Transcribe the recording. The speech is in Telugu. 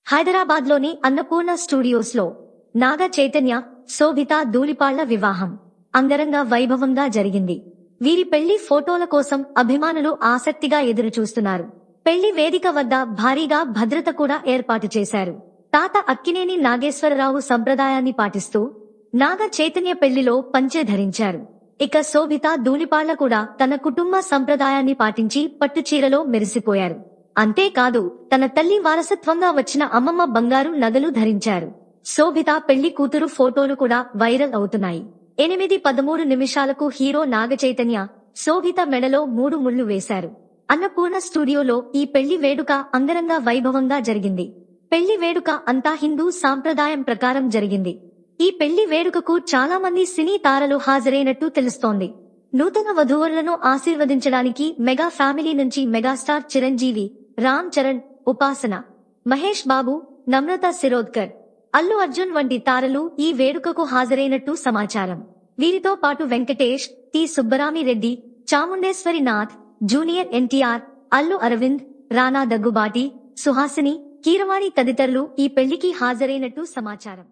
హైదరాబాద్లోని అన్నపూర్ణ స్టూడియోస్లో నాగ చైతన్య, శోభిత ధూళిపాళ్ల వివాహం అంగరంగ వైభవంగా జరిగింది. వీరి పెళ్లి ఫోటోల కోసం అభిమానులు ఆసక్తిగా ఎదురుచూస్తున్నారు. పెళ్లి వేదిక వద్ద భారీగా భద్రత కూడా ఏర్పాటు చేశారు. తాత అక్కినేని నాగేశ్వరరావు సంప్రదాయాన్ని పాటిస్తూ నాగ చైతన్య పెళ్లిలో పంచె ధరించారు. ఇక శోభిత ధూళిపాళ్ల కూడా తన కుటుంబ సంప్రదాయాన్ని పాటించి పట్టుచీరలో మెరిసిపోయారు. అంతేకాదు తన తల్లి వారసత్వంగా వచ్చిన అమ్మమ్మ బంగారు నగలు ధరించారు. శోభిత పెళ్లి కూతురు ఫోటోలు కూడా వైరల్ అవుతున్నాయి. 8:13 నిమిషాలకు హీరో నాగ చైతన్య, శోభిత మెడలో 3 ముళ్లు వేశారు. అన్నపూర్ణ స్టూడియోలో ఈ పెళ్లి వేడుక అంగరంగ వైభవంగా జరిగింది. పెళ్లి వేడుక అంతా హిందూ సాంప్రదాయం ప్రకారం జరిగింది. ఈ పెళ్లి వేడుకకు చాలా మంది సినీ తారలు హాజరైనట్టు తెలుస్తోంది. నూతన వధూవరులను ఆశీర్వదించడానికి మెగా ఫ్యామిలీ నుంచి మెగాస్టార్ చిరంజీవి, రామ్ చరణ్, ఉపాసన, మహేష్ బాబు, నమ్రత శిరోద్కర్, అల్లు అర్జున్ వంటి తారలు ఈ వేడుకకు హాజరైనట్టు సమాచారం. వీరితో పాటు వెంకటేష్, టి సుబ్బరామిరెడ్డి, చాముండేశ్వరి నాథ్, జూనియర్ ఎన్టీఆర్, అల్లు అరవింద్, రానా దగ్గుబాటి, సుహాసిని, కీరవాణి తదితరులు ఈ పెళ్లికి హాజరైనట్టు సమాచారం.